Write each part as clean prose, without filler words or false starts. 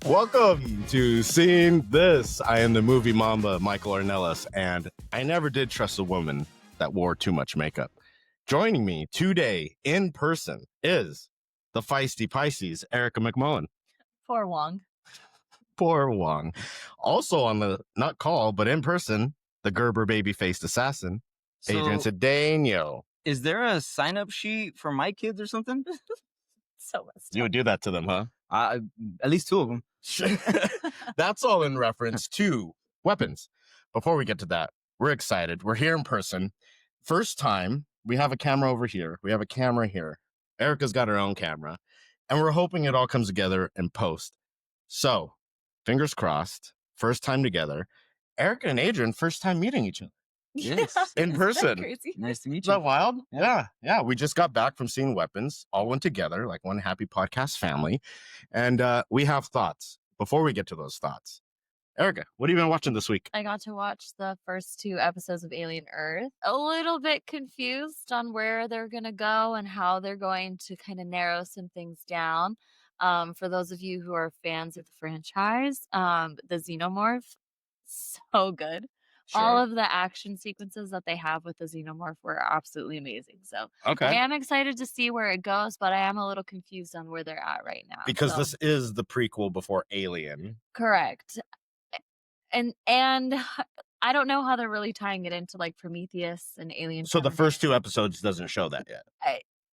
Welcome to Seeing This. I am the movie Mamba, Michael Ornelas, and I never did trust a woman that wore too much makeup. Joining me today in person is the feisty Pisces, Erica McMullen. Poor Wong. Poor Wong. Also on the, not call, but in person, the Gerber baby-faced assassin, Adrian Cedeno. Is there a sign-up sheet for my kids or something? So messed You up. would do that to them, huh? At least two of them. That's all in reference to weapons. Before we get to that, we're excited. We're here in person. First time, we have a camera over here. We have a camera here. Erica's got her own camera. And we're hoping it all comes together in post. So, fingers crossed, first time together. Erica and Adrian, first time meeting each other. Yes. In person. Crazy. Nice to meet Is you. that wild? Yeah. We just got back from seeing Weapons, all went together like one happy podcast family. And we have thoughts. Before we get to those thoughts, Erica, what have you been watching this week? I got to watch the first 2 episodes of Alien Earth. A little bit confused on where they're going to go and how they're going to kind of narrow some things down. For those of you who are fans of the franchise, the Xenomorph, so good. Sure. All of the action sequences that they have with the Xenomorph were absolutely amazing. So Okay. I am excited to see where it goes, but I am a little confused on where they're at right now. Because So- this is the prequel before Alien. Correct. And I don't know how they're really tying it into like Prometheus and Alien. So the Covenant. first 2 episodes doesn't show that yet.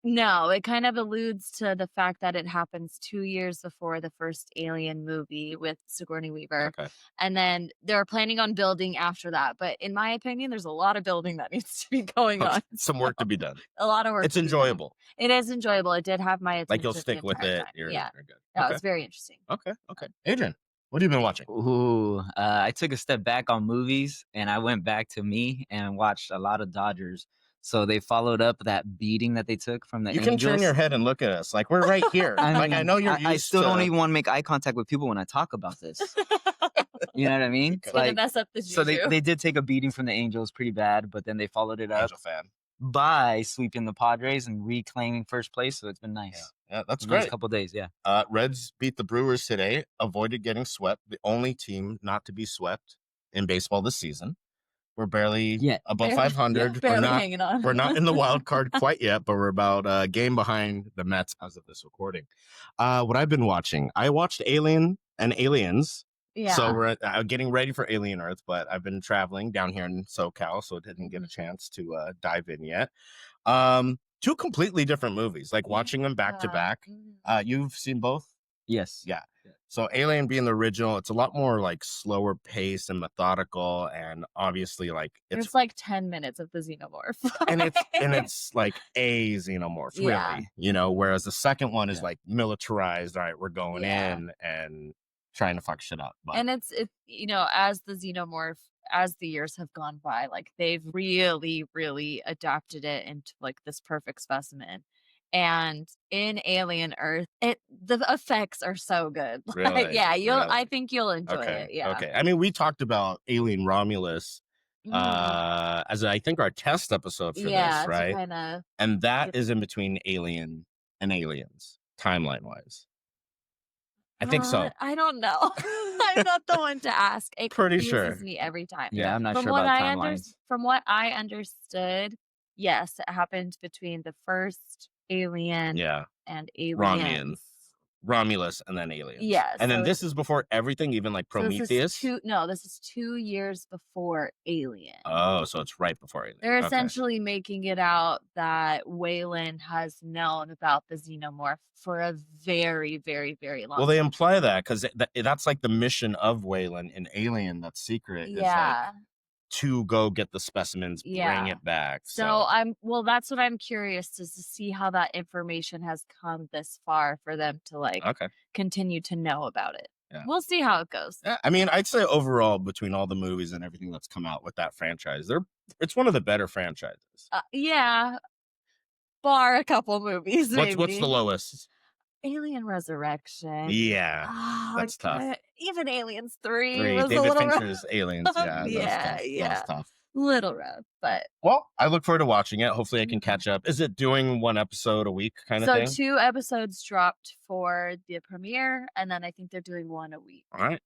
No, it kind of alludes to the fact that it happens 2 years before the first Alien movie with Sigourney Weaver. Okay. And then they're planning on building after that. But in my opinion, there's a lot of building that needs to be going on. Some work to be done. A lot of work. It's to be done. enjoyable. It is enjoyable. It did have my attention. Like you'll the stick with entire it. time. Yeah. You're good. No, Okay. it's very interesting. Okay. Adrian, what have you been watching? Ooh, I took a step back on movies and I went back to me and watched a lot of Dodgers. So they followed up that beating that they took from the You Angels. can turn your head and look at us. Like, we're right here. I know you're used I still to... don't even want to make eye contact with people when I talk about this. You know what I mean? It's gonna mess up the So juju. they did take a beating from the Angels pretty bad, but then they followed it up Angel fan. by sweeping the Padres and reclaiming first place. So it's been nice. Yeah, that's Nice great. couple days, yeah. Reds beat the Brewers today, avoided getting swept. The only team not to be swept in baseball this season. We're barely above 500. Barely hanging on. We're not in the wild card quite yet, but we're about a game behind the Mets as of this recording. What I've been watching, I watched Alien and Aliens. Yeah. So we're getting ready for Alien Earth, but I've been traveling down here in SoCal, so I didn't get a chance to dive in yet. 2 completely different movies, like watching them back to back. You've seen both? Yes. Yeah. So Alien being the original, it's a lot more like slower pace and methodical, and obviously like it's like 10 minutes of the Xenomorph. and it's like a Xenomorph, really. Yeah. You know, whereas the second one is like militarized. All right, we're going Yeah. in and trying to fuck shit up. But And it's as the Xenomorph, as the years have gone by, like they've really adapted it into like this perfect specimen. And in Alien Earth, the effects are so good. Like, Really? yeah, Really? I think you'll enjoy okay, it. Yeah. okay. I mean, we talked about Alien Romulus as I think our test episode for this, right? Kinda, And that is in between Alien and Aliens, timeline wise. I think so. I don't know. I'm not the one to ask. It Pretty confuses sure. me every time. Yeah, I'm not From sure what about I timelines. From what I understood, yes, it happened between the first Alien Yeah. and Aliens. Romulus and then Aliens. Yes. And then this is before everything, even like Prometheus. This is 2 years before Alien. Oh, so it's right before Alien. They're Okay. essentially making it out that Weyland has known about the Xenomorph for a very, very, very long Well, they time. imply that because that's like the mission of Weyland in Alien. That's secret. Is Yeah. like to go get the specimens, bring Yeah. it back. So that's what I'm curious to see how that information has come this far for them to like okay. continue to know about it. Yeah. We'll see how it goes. Yeah, I mean, I'd say overall, between all the movies and everything that's come out with that franchise, it's one of the better franchises. Yeah. Bar a couple movies, maybe. What's the lowest? Alien Resurrection. Yeah, Oh, that's tough. Even Aliens 3 was David a little Fincher's Aliens. Yeah, Yeah, that's tough. yeah. That's tough. little rough, but Well, I look forward to watching it. Hopefully I can Mhm. catch up. Is it doing one episode a week kind of so thing? 2 episodes dropped for the premiere, and then I think they're doing 1 a week. All right.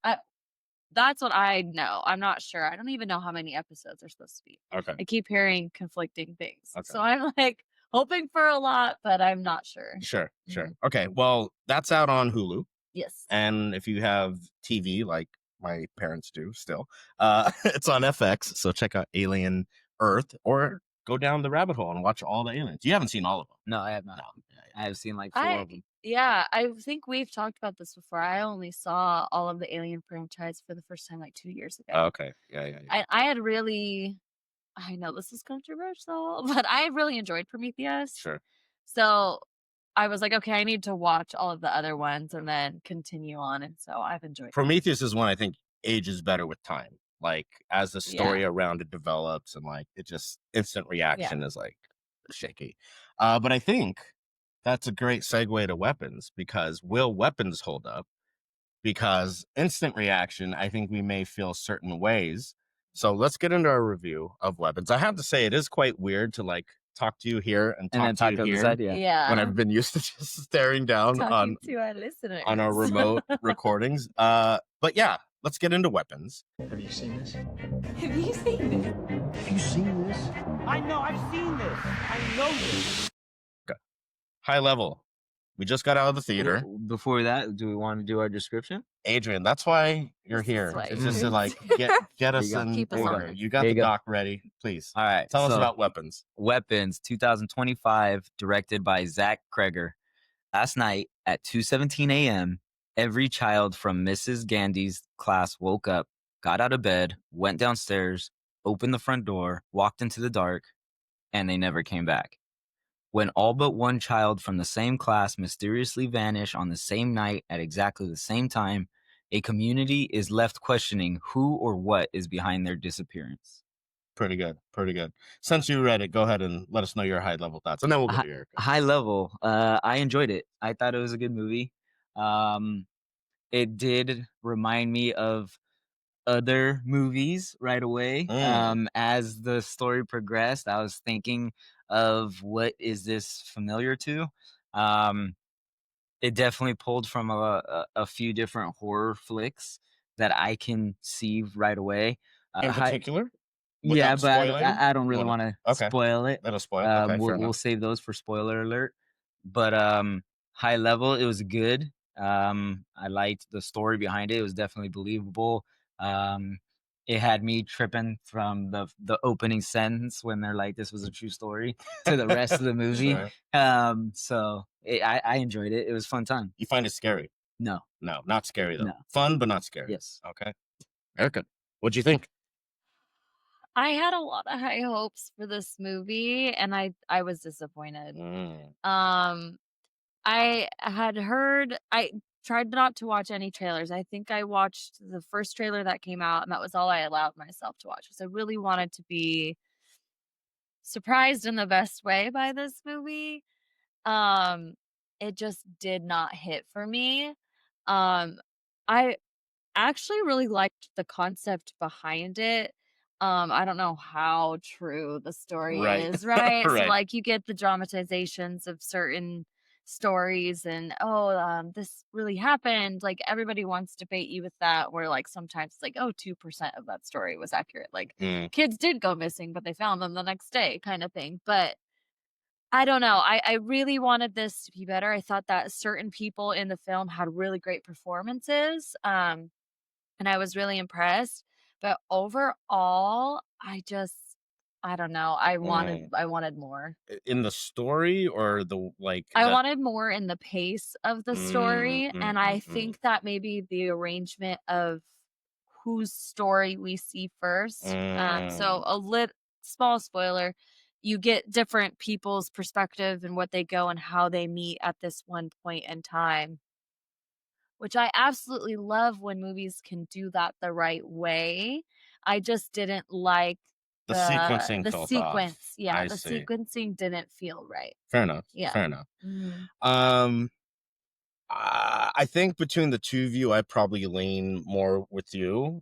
That's what I know. I'm not sure. I don't even know how many episodes are supposed to be. Okay. I keep hearing conflicting things. Okay. So I'm like hoping for a lot, but I'm not sure. Sure. Mhm. Okay. Well, that's out on Hulu. Yes. And if you have TV like my parents do still, it's on FX. So check out Alien Earth or go down the rabbit hole and watch all the aliens. You haven't seen all of them. No, I have not. No. I have seen like 4 I of them. yeah, I think we've talked about this before. I only saw all of the Alien franchise for the first time like 2 years ago. Okay. Yeah. I had really I know this is controversial, but I really enjoyed Prometheus. Sure. So I was like, okay, I need to watch all of the other ones and then continue on. And so I've enjoyed it. Prometheus is one I think ages better with time. Like as the story Yeah. around it develops and like it just instant reaction is like shaky. But I think that's a great segue to weapons because will weapons hold up? Because instant reaction, I think we may feel certain ways. So let's get into our review of weapons. I have to say it is quite weird to like talk to you here and And then talk to talk you to the here side, yeah. Yeah. when I've been used to just staring down Talking to our listeners. on our remote recordings. But yeah, let's get into weapons. Have you seen this? Have you seen it? Have you seen this? I know, I've seen this. I know this. High level. We just got out of the theater. Before that, do we want to do our description? Adrian, that's why you're This is here. why It's you're just to here. like get us you go. in Keep us order. honest. You got There the you go. doc ready, please. All right. Tell us so, about weapons. Weapons 2025, directed by Zach Cregger. Last night at 2:17 a.m., every child from Mrs. Gandy's class woke up, got out of bed, went downstairs, opened the front door, walked into the dark, and they never came back. When all but one child from the same class mysteriously vanish on the same night at exactly the same time, a community is left questioning who or what is behind their disappearance. Pretty good. Since you read it, go ahead and let us know your high level thoughts, and then we'll go to your. High level, I enjoyed it. I thought it was a good movie. It did remind me of other movies right away. As the story progressed, I was thinking of what is this familiar to? It definitely pulled from a few different horror flicks that I can see right away. In Hi- particular, yeah, without but spoiling? I don't really want to Okay. spoil it. That'll spoil. Okay, fair We'll enough. save those for spoiler alert. But high level, it was good. I liked the story behind it. It was definitely believable. It had me tripping from the opening sentence when they're like, "This was a true story," to the rest of the movie. Sure. So I enjoyed it. It was a fun time. You find it scary? No, No, not scary though. No. Fun, but not scary. yes. Okay. Erica, what'd you think? I had a lot of high hopes for this movie and I was disappointed. I had heard I tried not to watch any trailers. I think I watched the first trailer that came out and that was all I allowed myself to watch because I really wanted to be surprised in the best way by this movie. Um it just did not hit for me. I actually really liked the concept behind it. I don't know how true the story Right. is, right? So Right. like you get the dramatizations of certain stories and this really happened. Like everybody wants to bait you with that where like sometimes it's like, oh, 2% of that story was accurate. Like kids did go missing, but they found them the next day kind of thing. But I don't know. I really wanted this to be better. I thought that certain people in the film had really great performances. And I was really impressed. But overall, I don't know. I wanted more. In the story or the like? I wanted more in the pace of the story. And I mm. think that maybe the arrangement of whose story we see first. So a small spoiler, you get different people's perspective and what they go and how they meet at this one point in time. Which I absolutely love when movies can do that the right way. I just didn't like the sequencing the felt sequence. off. Yeah, I the see. sequencing didn't feel right. Fair enough. Yeah. Fair enough. Mhm. I think between the two of you, I probably lean more with you.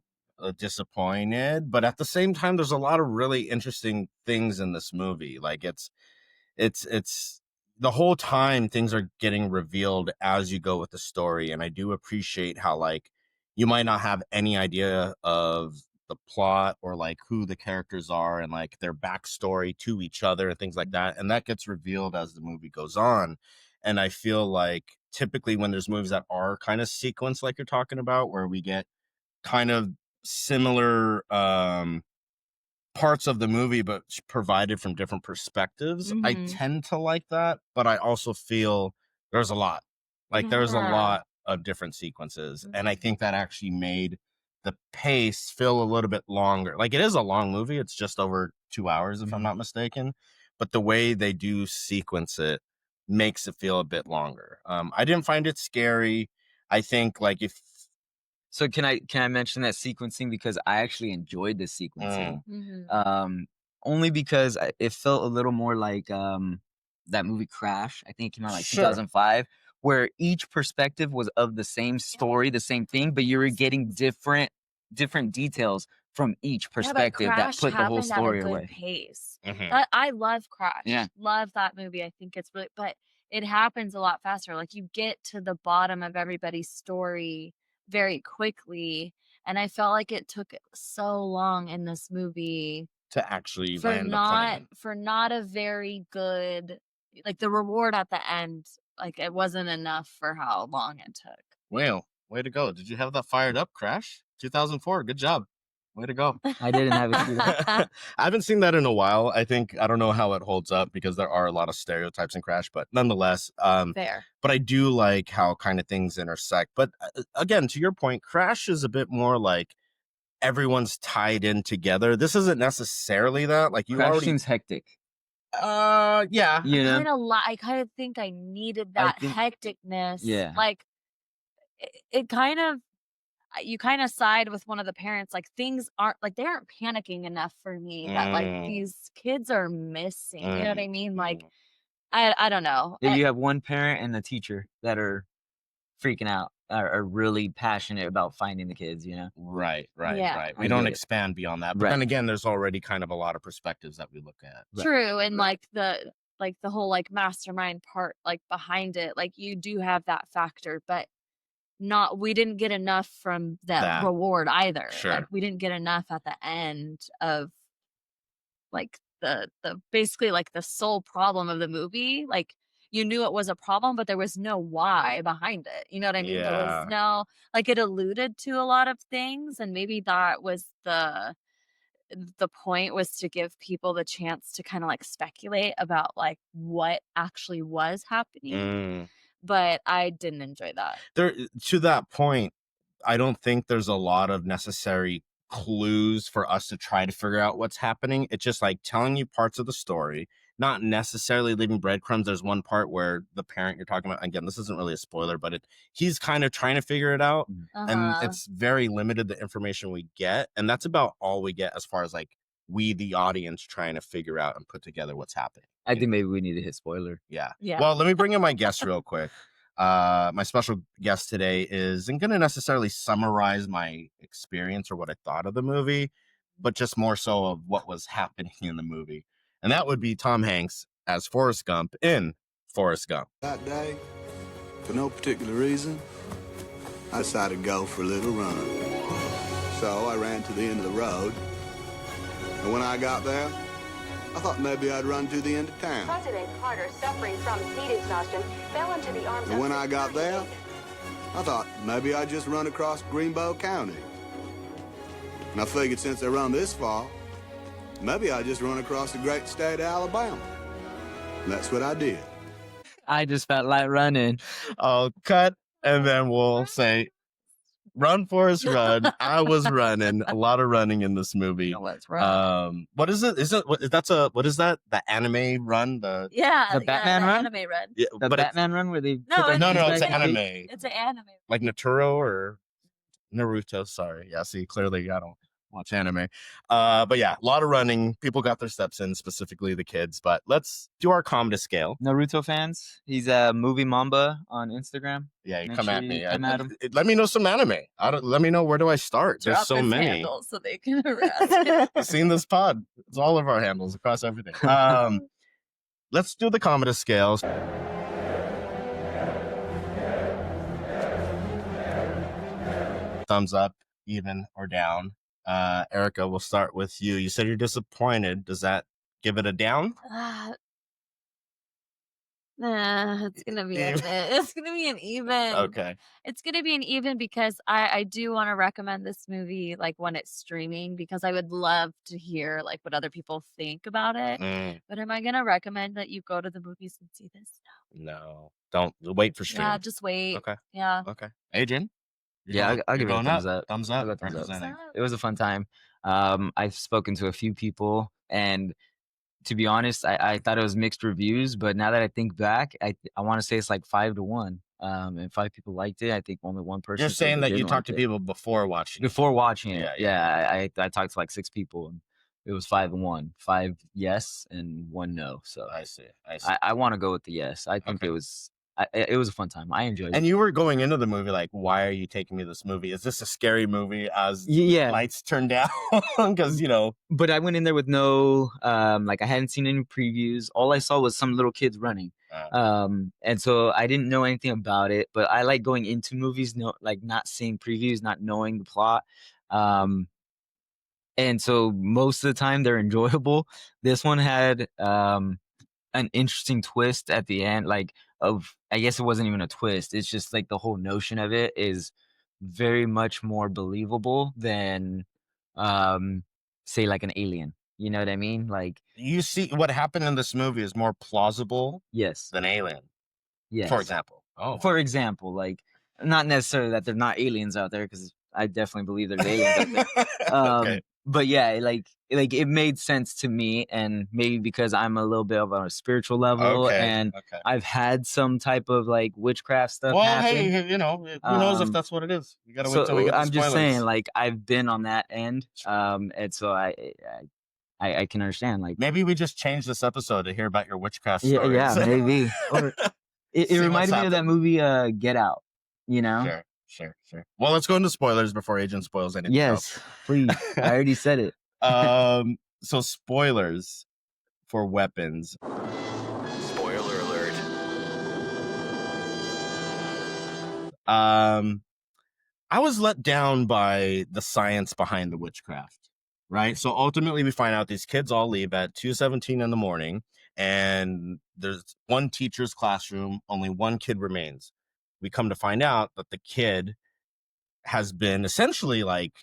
disappointed, but at the same time, there's a lot of really interesting things in this movie. Like it's the whole time things are getting revealed as you go with the story, and I do appreciate how like you might not have any idea of the plot or like who the characters are and like their backstory to each other and things like that, and that gets revealed as the movie goes on. And I feel like typically when there's movies that are kind of sequenced like you're talking about, where we get kind of similar parts of the movie but provided from different perspectives, I tend to like that. But I also feel there's a lot, like there's a Yeah. lot of different sequences, and I think that actually made the pace feel a little bit longer. Like it is a long movie, it's just over 2 hours if I'm not mistaken, but the way they do sequence it makes it feel a bit longer. I didn't find it scary. I think like if So can I mention that sequencing, because I actually enjoyed the sequencing. Only because it felt a little more like that movie Crash. I think it came out like Sure. 2005, where each perspective was of the same story, the same thing, but you were getting different details from each perspective that Crash put the whole happened at a story good away. pace. Mhm. I love Crash. Yeah. Love that movie. I think it's really, but it happens a lot faster. Like you get to the bottom of everybody's story very quickly, and I felt like it took so long in this movie to actually for land the plane. not a very good, like the reward at the end, like it wasn't enough for how long it took. Well, way to go. Did you have that fired up, Crash? 2004. Good job. Way to go. I didn't have it queued up. I haven't seen that in a while. I don't know how it holds up because there are a lot of stereotypes in Crash, but nonetheless, Fair. but I do like how kind of things intersect. But again, to your point, Crash is a bit more like everyone's tied in together. This isn't necessarily that. Like you Crash already seems hectic. yeah. You know? I kind of think I needed I that think- hecticness. Yeah. Like it kind of, you kind of side with one of the parents. Like things aren't like, they aren't panicking enough for me that like these kids are missing. You know what I mean? Like I don't know. Yeah, you have one parent and the teacher that are freaking out, are really passionate about finding the kids, you know? Right. Yeah. We I don't get it. expand beyond that. But Right. then again, there's already kind of a lot of perspectives that we look at. True, and like the whole like mastermind part like behind it, like you do have that factor, but we didn't get enough from that reward either. Sure. Like we didn't get enough at the end of like the basically like the sole problem of the movie. Like you knew it was a problem, but there was no why behind it. You know what I mean? There Yeah. was no, like it alluded to a lot of things, and maybe that was the point, was to give people the chance to kind of like speculate about like what actually was happening. But I didn't enjoy that. There, to that point, I don't think there's a lot of necessary clues for us to try to figure out what's happening. It's just like telling you parts of the story, not necessarily leaving breadcrumbs. There's one part where the parent you're talking about, again, this isn't really a spoiler, but he's kind of trying to figure it out. And it's very limited, the information we get. And that's about all we get as far as like we, the audience, trying to figure out and put together what's happening. I think maybe we need to hit spoiler. Yeah. Yeah. Well, let me bring in my guest real quick. My special guest today isn't going to necessarily summarize my experience or what I thought of the movie, but just more so of what was happening in the movie. And that would be Tom Hanks as Forrest Gump in Forrest Gump. That day, for no particular reason, I decided to go for a little run. So I ran to the end of the road, and when I got there, I thought maybe I'd run to the end of town. President Carter, suffering from heat exhaustion, fell into the arms And of when I got there, I thought maybe I'd just run across Greenbow County. And I figured since I run this far, maybe I'd just run across the great state of Alabama. And that's what I did. I just felt like running. I'll cut, and then we'll say, run, Forrest, run. I was running. A lot of running in this movie. Let's run. What is it? Is it what is that? The anime run? The The Batman the run? anime run. yeah, The but Batman run where they No, put no, their it's back an in the- anime. It's an anime. Like Naturo or Naruto. Sorry. Yeah, see, clearly I don't watch anime. But yeah, a lot of running. People got their steps in, specifically the kids. But let's do our Commodus Scale. Naruto fans, he's a movie Mamba on Instagram. Yeah, you Make come sure at you me. come at him. Let me know some anime. Let me know, where do I start? There's Drop so his many. handle so they can harass him. You've seen this pod. It's all of our handles across everything. Let's do the Commodus Scales. Thumbs up, even, or down. Erica, we'll start with you. You said you're disappointed. Does that give it a down? It's gonna be it's gonna be an even. Okay. It's gonna be an even because I do want to recommend this movie like when it's streaming because I would love to hear like what other people think about it. But am I gonna recommend that you go to the movies and see this? No. Don't wait for stream. Yeah, just wait. Okay. Yeah. Okay. Adrian? Yeah, I'll give it a thumbs up. Thumbs I'll up. go thumbs up. Representing. It was a fun time. I've spoken to a few people, and to be honest, I thought it was mixed reviews, but now that I think back, I want to say it's like 5-1. And 5 people liked it. I think only one person. You're saying that you didn't talked to like it. people before watching it. Before watching it. Yeah. I talked to like 6 people, and it was 5-1. 5 yes and 1 no. So I see. I want to go with the yes. I think Okay. it was a fun time. I enjoyed it. And you were going into the movie like, why are you taking me to this movie? Is this a scary movie as Yeah. lights turn down? Because, But I went in there with no like I hadn't seen any previews. All I saw was some little kids running. And so I didn't know anything about it, but I like going into movies not seeing previews, not knowing the plot. And so most of the time they're enjoyable. This one had an interesting twist at the end, I guess it wasn't even a twist. It's just like the whole notion of it is very much more believable than say like an alien. You know what I mean? Like, you see what happened in this movie is more plausible yes. than Alien, Yes. for example. Oh. For example, like not necessarily that there's not aliens out there, because I definitely believe there's aliens out there. Okay. But yeah, like it made sense to me, and maybe because I'm a little bit of on a spiritual level, and I've had some type of like witchcraft stuff happen. Hey, who knows if that's what it is? You gotta wait till we get the I'm just spoilers. saying, like I've been on that end, and so I can understand. Like maybe we just change this episode to hear about your witchcraft stories. Yeah, maybe. Or it reminded me of that movie, Get Out. You know. Sure. Well, let's go into spoilers before Agent spoils anything. Yes, please. I already said it. So spoilers for Weapons. Spoiler alert. I was let down by the science behind the witchcraft, right? So ultimately we find out these kids all leave at 2:17 in the morning, and there's one teacher's classroom, only one kid remains. We come to find out that the kid has been essentially like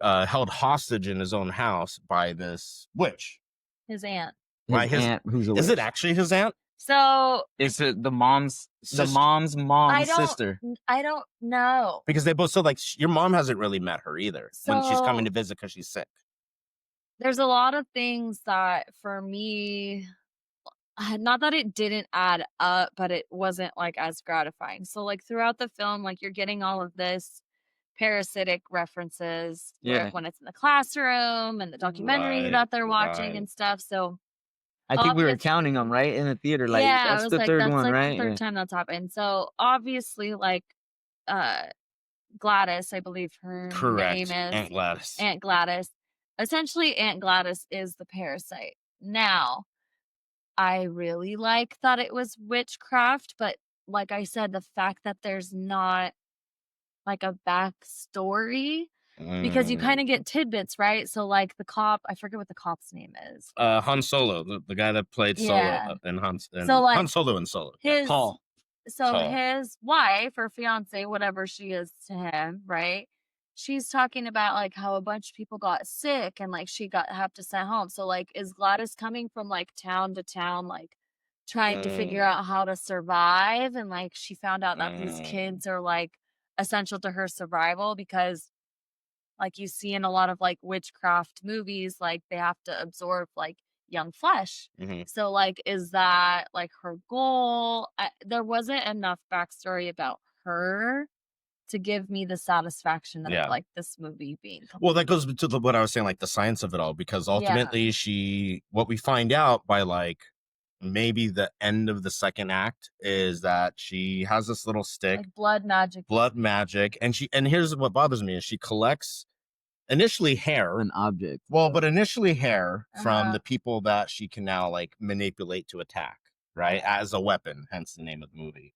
held hostage in his own house by this witch. His aunt. His aunt, who's a witch. Is it actually his aunt? So it's the mom's mom's sister. I don't know. Because they both, so like your mom hasn't really met her either when she's coming to visit because she's sick. There's a lot of things that for me, not that it didn't add up, but it wasn't like as gratifying. So like throughout the film, like you're getting all of this parasitic references when it's in the classroom and the documentary that they're watching and stuff. So I think we were counting them right in the theater. Like that's the third one, right? The third time that's happened. So obviously, like Gladys, I believe her name is Aunt Gladys. Aunt Gladys. Essentially, Aunt Gladys is the parasite. Now, I really thought it was witchcraft, but like I said, the fact that there's not like a backstory, because you kind of get tidbits, right? So like the cop, I forget what the cop's name is. Han Solo, the guy that played Solo in Han Solo and Solo. Paul. So Paul. His wife or fiance, whatever she is to him, right? She's talking about like how a bunch of people got sick and like she have to send home. So like, is Gladys coming from like town to town, like trying to figure out how to survive? And like she found out that these kids are like essential to her survival, because like you see in a lot of like witchcraft movies, like they have to absorb like young flesh. So like, is that like her goal? There wasn't enough backstory about her to give me the satisfaction of Yeah. like this movie being Well, that complete. goes to what I was saying, like the science of it all, because ultimately what we find out by like maybe the end of the second act is that she has this little stick, Like blood magic. and here's what bothers me is she collects initially hair, An object. well, but initially hair from Uh-huh. the people that she can now like manipulate to attack, right? As a weapon, hence the name of the movie.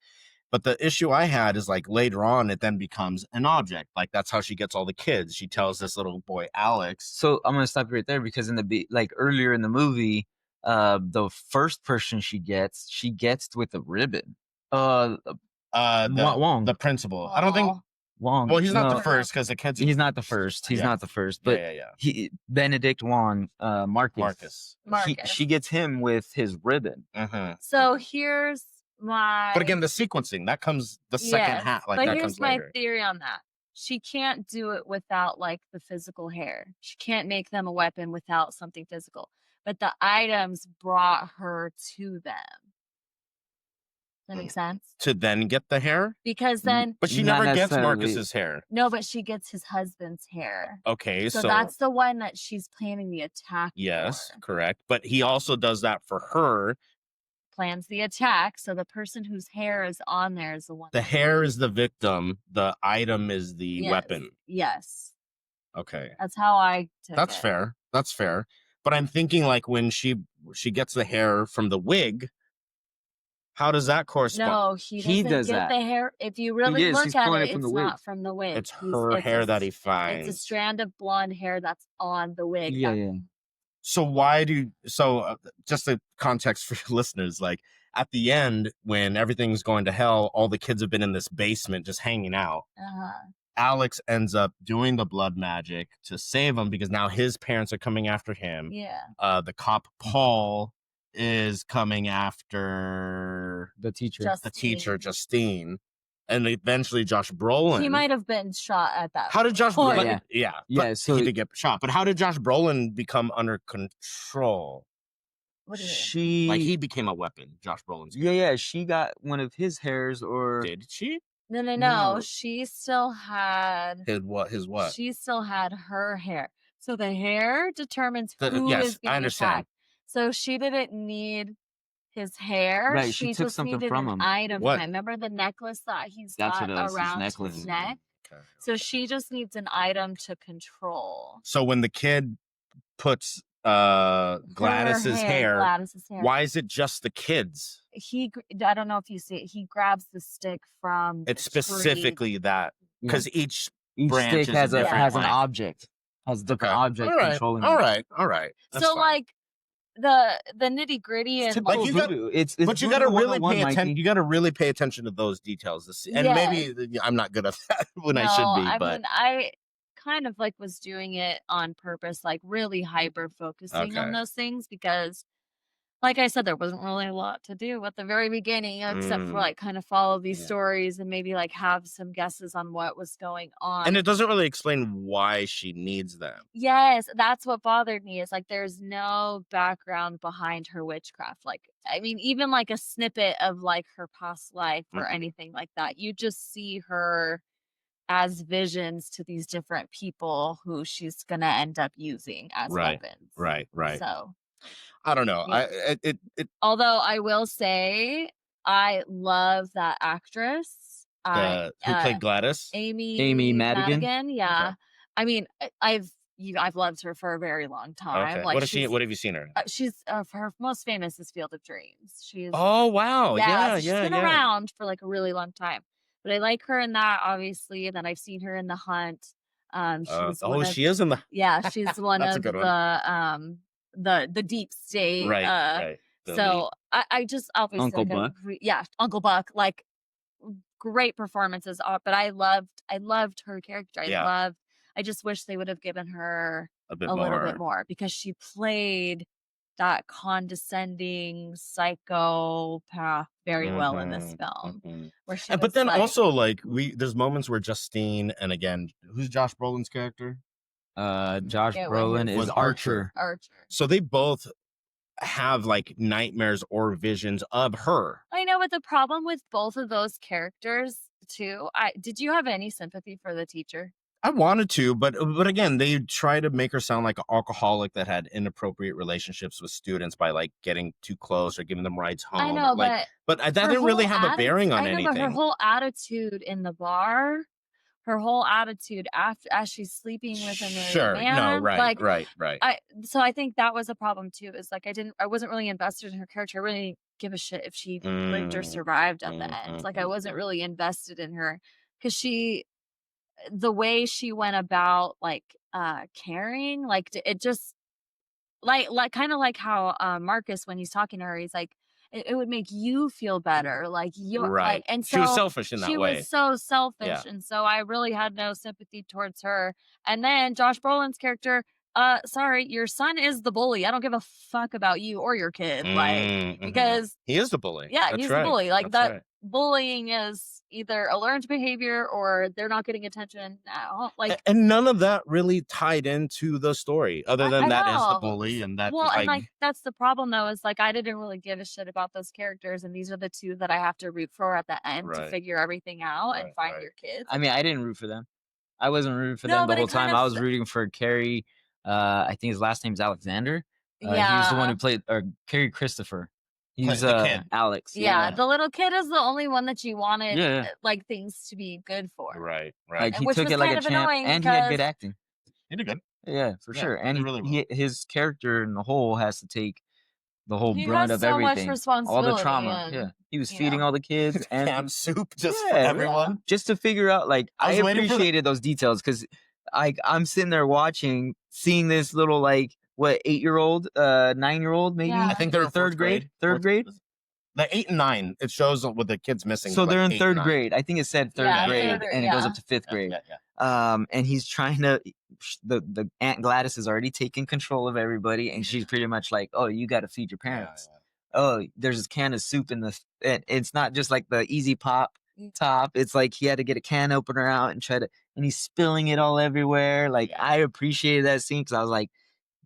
But the issue I had is like later on, it then becomes an object. Like that's how she gets all the kids. She tells this little boy, Alex. So I'm gonna stop you right there because in like earlier in the movie, the first person she gets with a ribbon. Wong. The principal. I don't think. Wong. Well, he's not No, the first because the kids. He's not the first. He's Yeah. not the first. But yeah. Benedict Wong, Marcus. Marcus. She gets him with his ribbon. Mm-hmm. So here's my. But again, the sequencing that comes the second Yes, half. Like but that here's comes my later. theory on that. She can't do it without like the physical hair. She can't make them a weapon without something physical. But the items brought her to them. Does that make sense? To then get the hair, Because then but she Not never gets necessarily. Marcus's hair. no, but she gets his husband's hair. Okay, So so that's the one that she's planning the attack. yes, for. correct. But he also does that for her. Plans the attack. So the person whose hair is on there is the one. The hair is the victim. The item is the Yes. weapon. Yes, Okay, that's how I took that's it. fair. That's fair. But I'm thinking like when she gets the hair from the wig, how does that correspond? No, He doesn't does get that. the hair. If you really is. look He's at pulling it, it from it's the wig. not from the wig. It's He's- her it's hair a- that he It's a finds. strand of blonde hair that's on the wig. Yeah, that- yeah. So just the context for your listeners, like at the end when everything's going to hell, all the kids have been in this basement just hanging out. Uh-huh. Alex ends up doing the blood magic to save him because now his parents are coming after him. Yeah. The cop Paul is coming after The teacher. the teacher Justine, and eventually Josh Brolin. He might have been shot at that. How did Josh point. Brolin? Yeah. Yeah, Yeah, so he did get shot. But how did Josh Brolin become under control? What do you mean? She Like he became a weapon. Josh Brolin's. Yeah, she got one of his hairs or Did she? No. No. She still had. His what? She still had her hair. So the hair determines who yes, is being I understand. attacked. So she didn't need his hair. Right, she took just something needed from an him. item. What? From him. Remember the necklace that he's That's got what it was, his around necklace. his neck? Okay. So she just needs an item to control. So when the kid puts Gladys's hair, Gladys's hair. why is it just the kids? I don't know if you see it. He grabs the stick from. It's the tree. specifically that because each branch stick is has a a different has an line. object. Has a different object All right. controlling All it. right. That's So fine. like the nitty gritty and Like, Typical you got- voodoo. It's But you got to voodoo really 101, pay attention. Mikey. You got to really pay attention to those details. And Yes. maybe I'm not good at that when I should be. I But mean, I kind of like was doing it on purpose, like really hyper focusing on Okay. those things because, like I said, there wasn't really a lot to do at the very beginning except for Mm. like kind of follow these Yeah. stories and maybe like have some guesses on what was going on. and it doesn't really explain why she needs them. Yes, that's what bothered me is like there's no background behind her witchcraft. Like, I mean, even like a snippet of like her past life or Mhm. anything like that. You just see her as visions to these different people who she's gonna end up using as Right, weapons. Right. So, I don't know. Yeah. It although I will say I love that actress. who played Gladys? Amy Madigan? Yeah. I mean, I've loved her for a very long time. Okay. Like What have you seen her in? she's her most famous is Field of Dreams. She's Oh wow! so she's Yeah. been around for like a really long time. But I like her in that obviously. And then I've seen her in The Hunt. She is in the She's one That's a of good one. the deep state. right. The So I just obviously Uncle like, Buck? Uncle Buck, like great performances. But I loved her character. Yeah. I just wish they would have given her a bit a more. little bit more because she played that condescending psychopath very well in this film. Mhm. Where she But was then like, also like there's moments where Justine and again, who's Josh Brolin's character? Josh Yeah, what Brolin his- is Was Archer. Archer. So they both have like nightmares or visions of her. I know, but the problem with both of those characters, too. Did you have any sympathy for the teacher? I wanted to, but again, they try to make her sound like an alcoholic that had inappropriate relationships with students by like getting too close or giving them rides home. I know, like, but that her didn't really whole have a bearing on I know, but her anything. whole attitude in the bar, her whole attitude after as she's sleeping with another Sure, no, man, right, like right. so I think that was a problem too. Is like I wasn't really invested in her character. I really didn't give a shit if she lived or survived at the end. Like I wasn't really invested in her because the way she went about like caring, like it just like kind of like how Marcus, when he's talking to her, he's like it would make you feel better, like you're like, Right. and She was so selfish in that she way. was so selfish, Yeah. and so I really had no sympathy towards her. And then Josh Brolin's character, sorry, your son is the bully. I don't give a fuck about you or your kid, like because he is the bully. yeah, That's he's right. the bully. Like That's that right. bullying is either a learned behavior or they're not getting attention at all. Like And none of that really tied into the story, other than I that is the know. bully, and that Well, is and like that's the problem though, is like I didn't really give a shit about those characters, and these are the two that I have to root for at the end to Right. figure everything out and Right, find right. your kids. I mean, I didn't root for them. I wasn't rooting for No, them the but it whole time. kind of I was rooting for Carrie. I think his last name's Alexander. He was the one yeah. who played, or Carrie Christopher. He's the kid. Alex. Yeah, the little kid is the only one that you wanted Yeah. like things to be good for. Right. Like he Which took was it like kind a of champ, annoying and he had good because acting. He did good. Yeah, for Yeah, sure. he And did really well. his character in the whole has to take the whole he brunt has of so much everything, all responsibility, the trauma. and Yeah, he was you feeding know. all the kids and Canned soup just Yeah, for yeah. everyone. just to figure out. Like I I was waiting for the- appreciated those details because I'm sitting there watching, seeing this little like 8-year-old, 9-year-old maybe. Yeah. I think they're in third fourth grade. Fourth- Third grade. The 8 and 9. It shows with the kids missing. So like they're in 8 and third 9. grade. I think it said third Yeah, grade, third- and it goes yeah. up to fifth grade. Yeah. And he's trying to. The Aunt Gladys is already taking control of everybody, and she's pretty much like, "Oh, you got to feed your parents. Oh, there's this can of soup in the. And it's not just like the easy pop top. It's like he had to get a can opener out and and he's spilling it all everywhere. Like I appreciated that scene because I was like,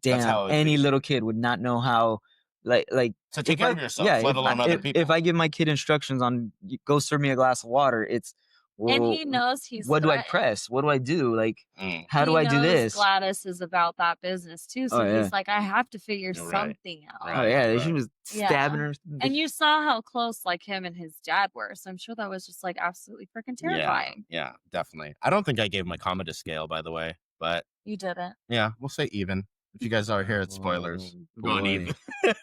That's how damn, it would any be. little kid would not know how. Like To take if care I- of yourself, yeah, let if alone I- other if, people. If I give my kid instructions on go serve me a glass of water, it's And well, he knows he's what do I threatened. press? What do I do? Like how He do I do knows this? Gladys is about that business too, so Oh, yeah. he's like, I have to figure Right, something out. Oh right. yeah, she was stabbing her. And you saw how close like him and his dad were, so I'm sure that was just like absolutely freaking terrifying. Yeah, definitely. I don't think I gave my Commodus Scale, by the way, but You didn't. yeah, we'll say even. If you guys are here, it's spoilers. Oh, We're going boy. even.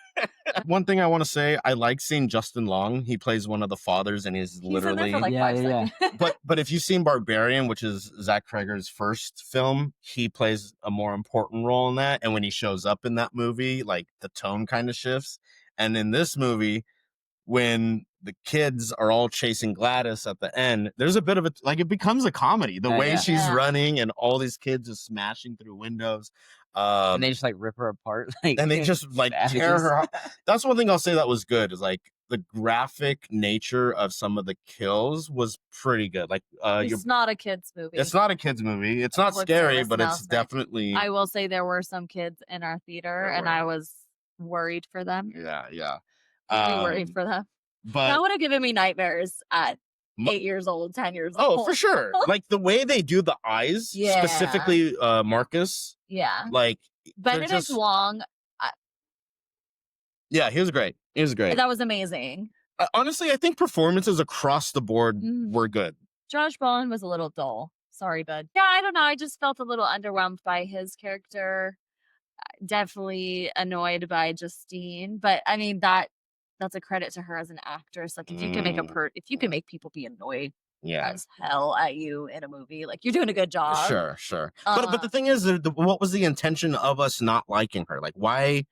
One thing I want to say, I like seeing Justin Long. He plays one of the fathers, and he's He's in there literally. for like Yeah, 5 yeah, seconds. But if you've seen Barbarian, which is Zach Cregger's first film, he plays a more important role in that. And when he shows up in that movie, like the tone kind of shifts. And in this movie, when the kids are all chasing Gladys at the end, there's a bit of it becomes a comedy. The Yeah, way yeah. she's Yeah. running and all these kids just smashing through windows. And they just like rip her apart. Like, And they just like tear savages. her. That's one thing I'll say that was good, is like the graphic nature of some of the kills was pretty good. Like It's not a kids movie. it's not a kids movie. It's not What's scary, this but it's announcement? definitely I will say there were some kids in our theater, There and were. I was worried for them. yeah. Really worried for them. That But would have given me nightmares at Mu- 8 years old, 10 years old. oh, for sure. Like the way they do the eyes, Yeah. specifically Marcus, Yeah. like they're Benedict just- Wong, yeah, he was great. He was great. that was amazing. Honestly, I think performances across the board Mhm. were good. Josh Brolin was a little dull. Sorry, bud. Yeah, I don't know. I just felt a little underwhelmed by his character. Definitely annoyed by Justine, but I mean that's a credit to her as an actress. Like if you can make if you can make people be annoyed Yeah. as hell at you in a movie, like you're doing a good job. Sure. But the thing is, what was the intention of us not liking her? Like, why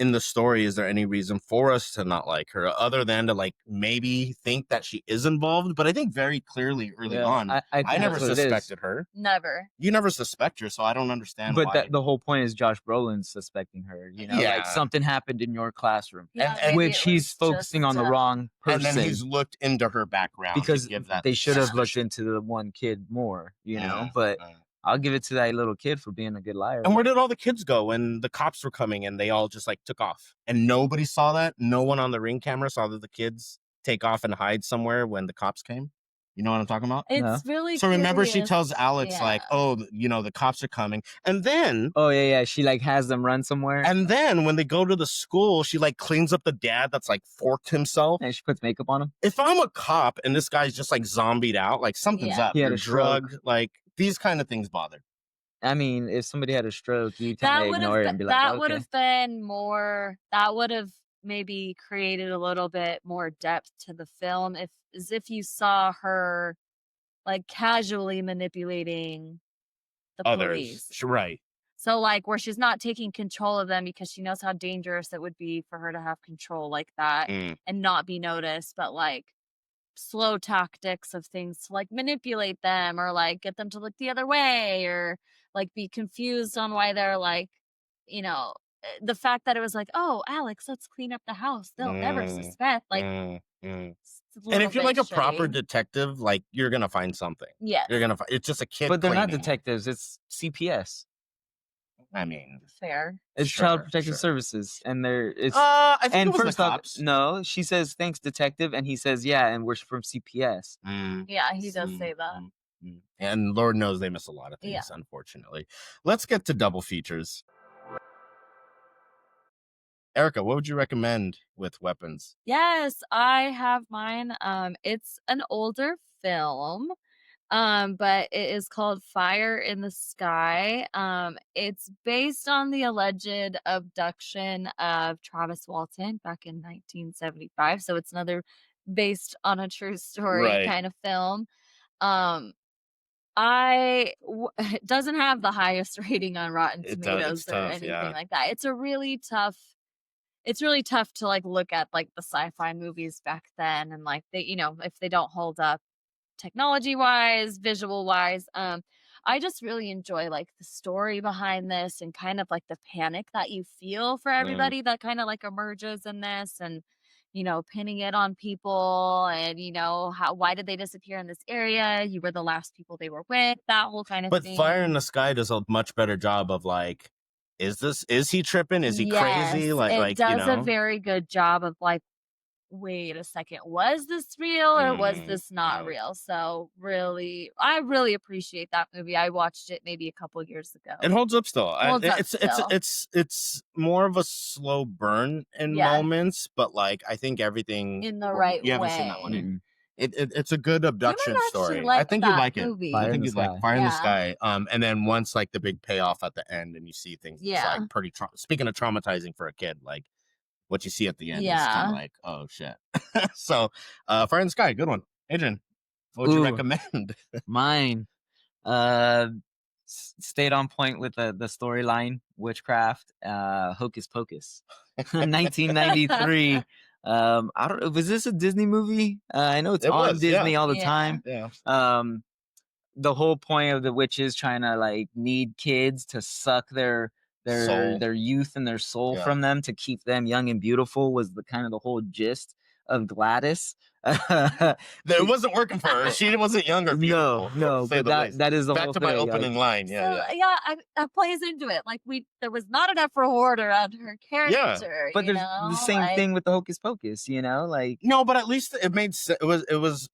in the story is there any reason for us to not like her other than to like maybe think that she is involved? But I think very clearly early Yeah, on, I I think never that's what it is. suspected her. Never. You never suspect her, so I don't understand But why. the whole point is Josh Brolin suspecting her. You know, Yeah. like something happened in your classroom, Yeah, and- maybe which it he's was focusing just, on the wrong and person. then he's looked into her background because to give that they should have looked suspicion. into the one kid more, you know. Yeah, But yeah. I'll give it to that little kid for being a good liar. And where did all the kids go when the cops were coming and they all just like took off? And nobody saw that? No one on the ring camera saw that the kids take off and hide somewhere when the cops came? You know what I'm talking about? It's really So remember, she curious. tells Alex like, Yeah. "Oh, the cops are coming," and then Oh yeah, she like has them run somewhere, and then when they go to the school, she like cleans up the dad that's like forked himself. and she puts makeup on him. If I'm a cop and this guy's just like zombied out, like something's Yeah. up. He had You're a stroke. drugged. Like these kind of things bother. I mean, if somebody had a stroke, you tend That to would ignore it have and be like, that okay. would have been more. That would have maybe created a little bit more depth to the film if you saw her like casually manipulating the police. Others, right? So like where she's not taking control of them because she knows how dangerous it would be for her to have control like that Mm. and not be noticed, but like slow tactics of things to like manipulate them or like get them to look the other way or like be confused on why they're like, the fact that it was like, oh, Alex, let's clean up the house. They'll never suspect. Like, it's a And little if you're bit like a proper shitty. detective, like you're gonna find something. Yes, You're gonna find. It's just a kid. But they're not cleaning. detectives. It's CPS. I mean, fair. It's Sure, Child Protective sure. Services, and it's. I think And it was first the off, cops. no, she says thanks, detective, and he says yeah, and we're from CPS. Yeah, he does say that. And Lord knows they miss a lot of things, Yeah. unfortunately. Let's get to double features. Erica, what would you recommend with weapons? Yes, I have mine. It's an older film. But it is called Fire in the Sky. It's based on the alleged abduction of Travis Walton back in 1975. So it's another based on a true story Right. kind of film. It doesn't have the highest rating on Rotten It's Tomatoes or tough, anything yeah. like that. It's really tough to like look at like the sci-fi movies back then and like they, if they don't hold up technology wise, visual wise. I just really enjoy like the story behind this and kind of like the panic that you feel for everybody that kind of like emerges in this and pinning it on people and why did they disappear in this area? You were the last people they were with, that whole kind of But thing. Fire in the Sky does a much better job of like, is he tripping? Is he crazy? Yes, Like it does you a know? very good job of like, wait a second, was this real or was Mm, this not real? So I really appreciate that movie. I watched it maybe a couple years ago. It holds up still. Holds up It's more of a slow burn in Yes. moments, but like I think everything In the right You haven't seen that one. way. Mm-mm. It's a good abduction might actually story. I like think you that like it. movie. I Fire in think the you'd like Sky. Fire in the Yeah. Sky. And then once like the big payoff at the end, and you see things, it's Yeah. like pretty. Speaking of traumatizing for a kid, like what you see at the end is kind Yeah. of like, oh shit. So, Fire in the Sky, good one. Adrian, what would you Ooh. recommend? Mine stayed on point with the storyline, witchcraft, Hocus Pocus. 1993. I don't know, was this a Disney movie? I know it's It on was, yeah. Disney all the Yeah. time. Yeah. The whole point of the witches trying to like need kids to suck their Soul. youth and their soul Yeah. from them to keep them young and beautiful was the kind of the whole gist of Gladys. It wasn't working for her. She wasn't young or beautiful. No, to say but the least. that is the Back whole to thing. my like, opening line. Yeah, So yeah. that plays into it. Like there was not enough reward around her character. But you there's know? the same Like, thing with the Hocus Pocus, like No, but at least it made sense. It was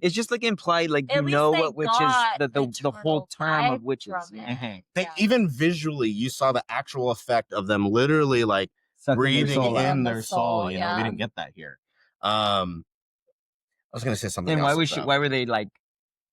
it's just like implied, like At you least know they what witches got the whole eternal term of vibe witches. from it. They Yeah. even visually you saw the actual effect of them literally like Sucking their breathing soul out. in The their soul. soul, We yeah. didn't get that here. I was gonna say something And else. why were they like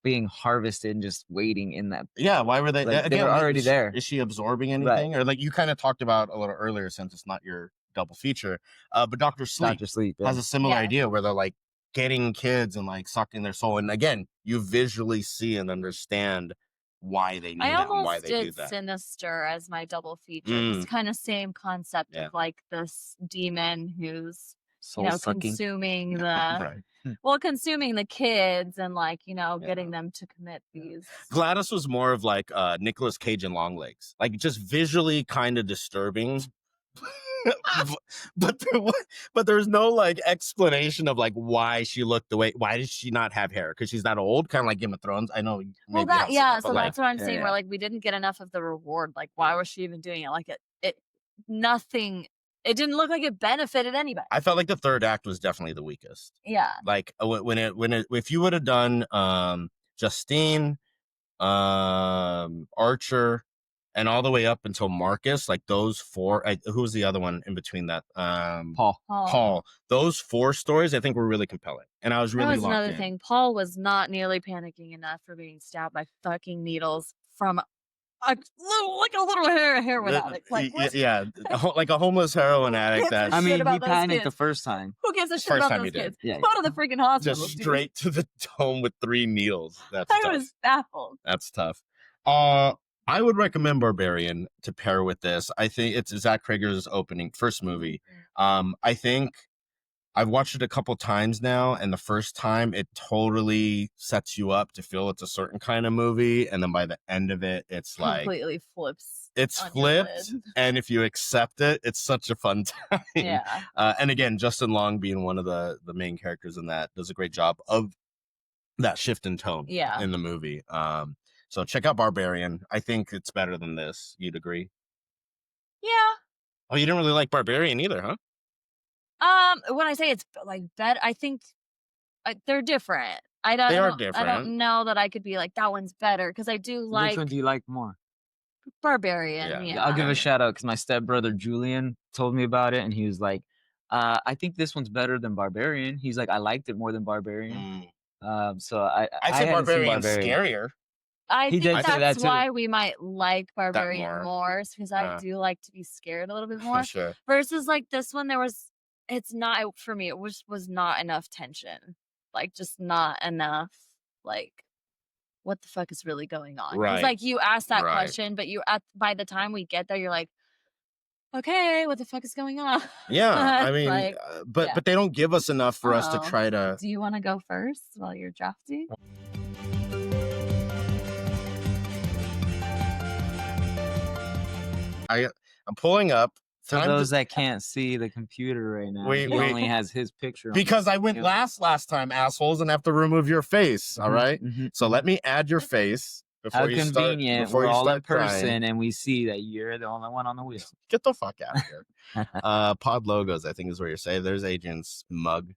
being harvested and just waiting in that? Yeah, why were they? Like, they again, were already is, there. Is she absorbing anything, or like you kind of talked about a little earlier, since it's not your double feature? But Dr. Sleep Dr. Sleep has a similar Yes. idea where they're like getting kids and like sucking their soul, and again, you visually see and understand why they need I that and why almost they do did that. Sinister as my double feature. Mm. It's kind of same concept Yeah. of like this demon who's soul sucking. consuming the Right. consuming the kids and like getting them to commit these. Gladys was more of like Nicolas Cage and Longlegs, like just visually kind of disturbing. but there's no like explanation of like why she looked the way. Why did she not have hair? Because she's that old, kind of like Game of Thrones. I know. Well, maybe that not so much, so but, like, that's what I'm saying. yeah. Where like we didn't get enough of the reward. Like, why was she even doing it? Like it nothing it didn't look like it benefited anybody. I felt like the third act was definitely the weakest. Yeah. Like if you would have done Justine, Archer, and all the way up until Marcus, like those four. Who was the other one in between that? Paul. Those four stories, I think, were really compelling, and I was really that was locked another in. thing. Paul was not nearly panicking enough for being stabbed by fucking needles from a little heroin addict. Like, what? Yeah, like a homeless heroin addict. That I mean, he about those panicked kids. the first time. Who gives a shit First about time he those did. kids? Yeah. Go to the freaking hospital. just dude. straight to the dome with 3 needles. That's I tough. was baffled. That's tough. I would recommend Barbarian to pair with this. I think it's Zach Cregger's first movie. I think I've watched it a couple times now, and the first time it totally sets you up to feel it's a certain kind of movie, and then by the end of it, it's like Completely flips. it's on your flipped, lid. and if you accept it, it's such a fun time. Yeah. And again, Justin Long being one of the main characters in that does a great job of that shift in tone in the movie. So check out Barbarian. I think it's better than this. You'd agree? Yeah. Oh, you didn't really like Barbarian either, huh? When I say it's like better, I think they're different. They are different. I don't know that I could be like that one's better because I do like Which one do you like more? Barbarian. Yeah. Yeah. I'll give a shout out because my stepbrother Julian told me about it, and he was like, "I think this one's better than Barbarian." He's like, "I liked it more than Barbarian." So I say hadn't seen Barbarian's scarier. I He think did say that's that too. why we might like Barbarian more. more because I do like to be scared a little bit more. Sure. Versus like this one, it's not for me. It was not enough tension, like just not enough. Like, what the fuck is really going on? 'Cause, Right. like you asked that Right. question, but by the time we get there, you're like, okay, what the fuck is going on? Yeah, I mean, like, but they don't give us enough for us to Oh. try to. do you want to go first while you're drafting? I'm pulling up. For Time to- those that can't see the computer right now, Wait, he wait. only has his picture. on because the I went computer. last time, assholes, and have to remove your face. All right. Mhm. So let me add your face before How you start. convenient! Before We're you all in start crying. person, and we see that you're the only one on the wheel. Get the fuck out of here. Pod logos, I think, is where you're saved. There's Adrian's mug,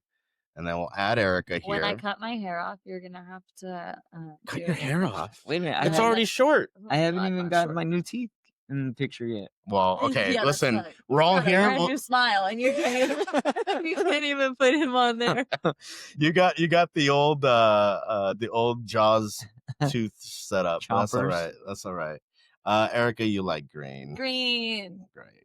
and then we'll add Erica here. When I cut my hair off, you're gonna have to Cut do your it hair first. off. Wait a minute, It's then- already short. I haven't God, even not got sure. my new teeth in the picture yet. Well, okay. Yeah, that's listen, right. we're all Got a here. brand new smile, and you can't even, you can't even put him on there. You got the old Jaws tooth set up. That's all Chompers. right. That's all right. Erica, you like green. Green. Great.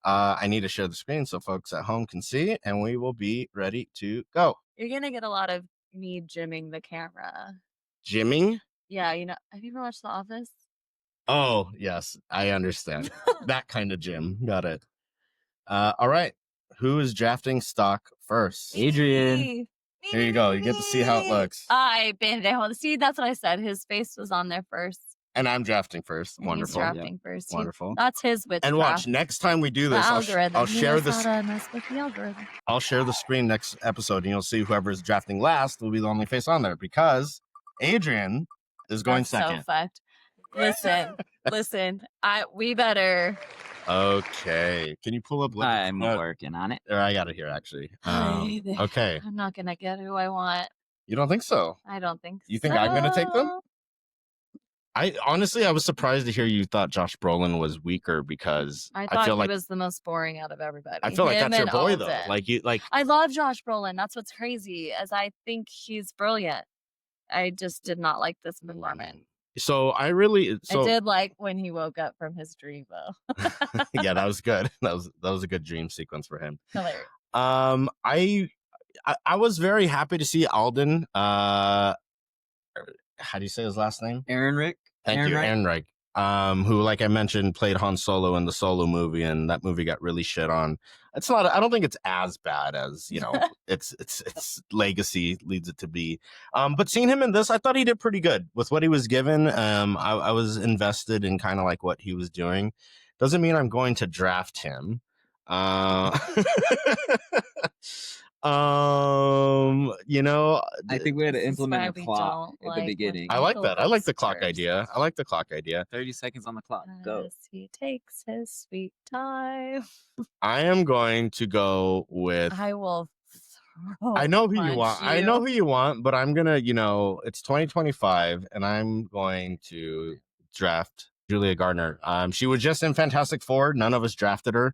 I need to share the screen so folks at home can see, and we will be ready to go. You're gonna get a lot of me jimming the camera. Jimming? Yeah, have you ever watched The Office? Oh, yes, I understand. That kind of Jim. Got it. All right. Who is drafting stock first? Adrian. Me. Here you go. You get to see how it looks. Benedict Wong. See, that's what I said. His face was on there first. And I'm drafting first. And he's Wonderful. drafting first. Wonderful. That's his witchcraft. And watch, next time we do The this, algorithm. I'll He share knows this. how to mess with the algorithm. I'll share the screen next episode, and you'll see whoever's drafting last will be the only face on there because Adrian is going That's second. so fucked. Listen. We better. Okay. Can you pull up? I'm working on it. I got it here actually. Hey, Okay. I'm not gonna get who I want. You don't think so? I don't think. You think I'm gonna take them? so. I honestly, I was surprised to hear you thought Josh Brolin was weaker because I thought feel he like was the most boring out of everybody. I feel like Him that's your and boy though. Alden. Like I love Josh Brolin. That's what's crazy, as I think he's brilliant. I just did not like this performance. so I really so I did like when he woke up from his dream though. yeah, that was good. That was a good dream sequence for him. Hilarious. I was very happy to see Alden. How do you say his last name? Aaron Rick. Thank you, Aaron Reich. Who, like I mentioned, played Han Solo in the Solo movie, and that movie got really shit on. It's not. I don't think it's as bad as its legacy leads it to be. But seeing him in this, I thought he did pretty good with what he was given. I was invested in kind of like what he was doing. Doesn't mean I'm going to draft him. You know, I think we had to This is implement why a we clock don't at the like beginning. I like that. I like the clock filibusteers. idea. I like the clock idea. 30 seconds on the clock. Go. As he takes his sweet time. I am going to go with. I will. I know who you punch want. I know who you want, but I'm gonna, it's 2025, and I'm going to draft Julia Gardner. She was just in Fantastic Four. None of us drafted her.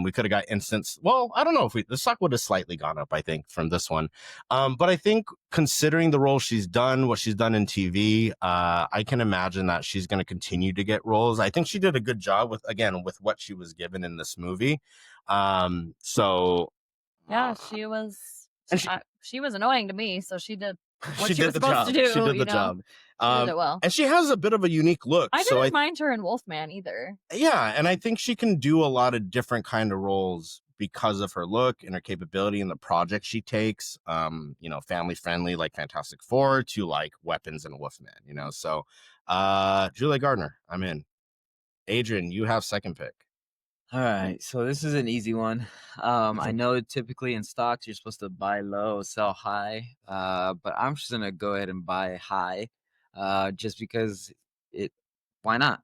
We could have got instance. Well, I don't know if the stock would have slightly gone up, I think, from this one. But I think considering the role she's done, what she's done in TV, I can imagine that she's going to continue to get roles. I think she did a good job with what she was given in this movie. So Yeah, she was. And She was annoying to me, so she did what she did was the supposed job. to do. She did you the know? job. She did it well. And she has a bit of a unique look. I so didn't mind her in Wolfman either. Yeah, and I think she can do a lot of different kind of roles because of her look and her capability and the project she takes. Family friendly like Fantastic Four to like Weapons and Wolfman. So Julia Gardner, I'm in. Adrian, you have second pick. All right, so this is an easy one. I know typically in stocks you're supposed to buy low, sell high, but I'm just gonna go ahead and buy high, just because why not?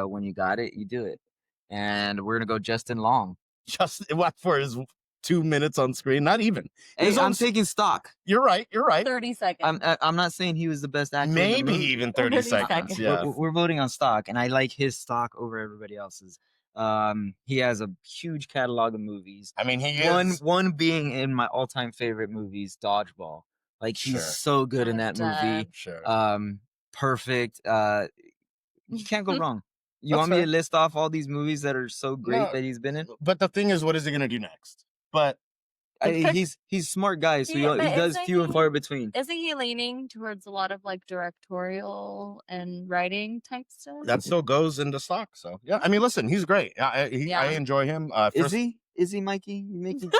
When you got it, you do it, and we're gonna go Justin Long. Just what for his 2 minutes on screen? Not even. Hey, I'm taking stock. You're right. 30 seconds. I'm not saying he was the best actor. in the Maybe movie. even 30 30 seconds. seconds. Yeah. We're voting on stock, and I like his stock over everybody else's. He has a huge catalog of movies. I mean, he is. One being in my all-time favorite movies, Dodgeball. Like he's Sure. so good in that movie. Sure. Perfect. You can't go wrong. You That's want me fair. to list off all these movies that are so great No. that he's been in? But the thing is, what is he gonna do next? But He's a smart guy, so Yeah, he but does isn't few and he- far between. Isn't he leaning towards a lot of like directorial and writing type stuff? that still goes into stock. So yeah, I mean, listen, he's great. I Yeah. enjoy him. Is he? Is he, Mikey? You making?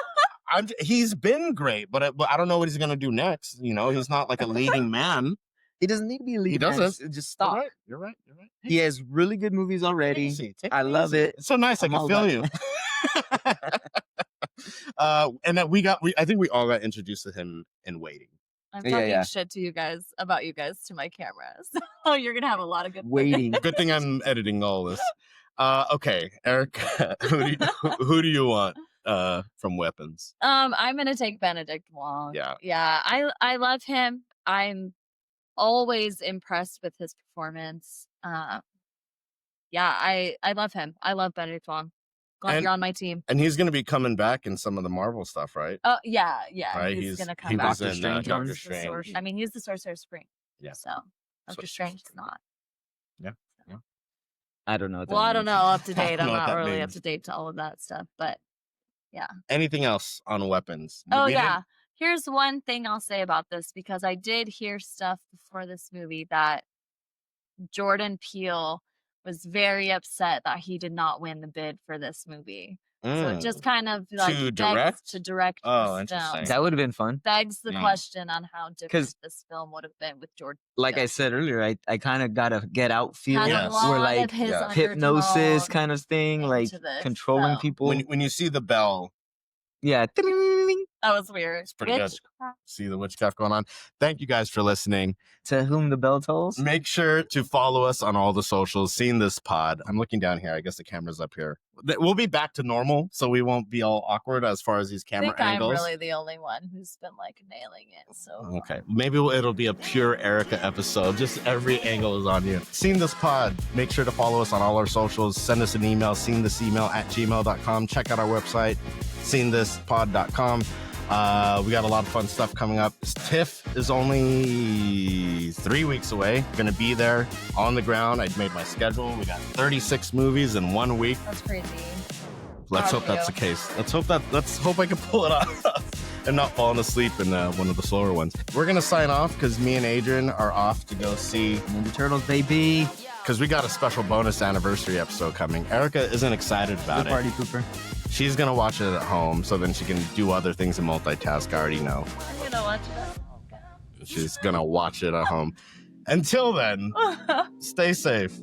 He's been great, but I don't know what he's gonna do next. He's not like a leading man. He doesn't need to be a lead. doesn't. Man. Just stop. You're right. He has really good movies already. Easy. Take I love it. It's so nice. I I'm can all feel about you. And that I think we all got introduced to him in Waiting. I'm Yeah, talking yeah. shit to you guys about you guys to my camera. So you're gonna have a lot of good Waiting. Good thing I'm editing all this. Okay, Eric, who do you want from Weapons? I'm gonna take Benedict Wong. Yeah. Yeah. I love him. I'm always impressed with his performance. Yeah, I love him. I love Benedict Wong. Glad And- you're on my team. And he's going to be coming back in some of the Marvel stuff, right? Oh yeah. Right, He's gonna he come back. was in Doctor Strange Doctor ones. The Strange. I mean, he's the Sorcerer Supreme. Yeah. So Doctor Strange is not. I don't know. What that Well, I don't means. know up to I date. don't I'm know what not that really up means. to date to all of that stuff. But Anything else on Weapons? oh We didn't- yeah. Here's one thing I'll say about this because I did hear stuff before this movie that Jordan Peele was very upset that he did not win the bid for this movie. So it Mm. just kind of like To begs direct? to direct Oh, this interesting. film. That would have been fun. Begs the Yeah. question on how different 'Cause- this film would have been with Jordan. Like I Yeah. said earlier, I kind of got a Get Out feel Had Yes. a lot where of like his yeah. hypnosis undertone kind of thing, like into this controlling film. people. When you see the bell, Yeah. That was weird. It's pretty good. Witchcraft. see the witchcraft going on. Thank you guys for listening. To whom the bell tolls. Make sure to follow us on all the socials. Seen This Pod. I'm looking down here. I guess the camera's up here. We'll be back to normal, so we won't be all awkward as far as these I camera think angles. I'm really the only one who's been like nailing it. So Okay, maybe it'll be a pure Erica episode. Just every angle is on you. Seen This Pod. Make sure to follow us on all our socials. Send us an email, seenthisemail@gmail.com. Check out our website, seenthispod.com. We got a lot of fun stuff coming up. TIFF is only 3 weeks away. Gonna be there on the ground. I made my schedule. We got 36 movies in 1 week. that's crazy. Let's Proud hope of that's the you. case. Let's hope I can pull it off and not falling asleep in one of the slower ones. We're gonna sign off because me and Adrian are off to go see, Ninja Turtles, baby. because we got a special bonus anniversary episode coming. Erica isn't excited about The it. party pooper. She's gonna watch it at home so then she can do other things and multitask. I already know. I'm gonna watch that. She's gonna watch it at home. Until then, stay safe.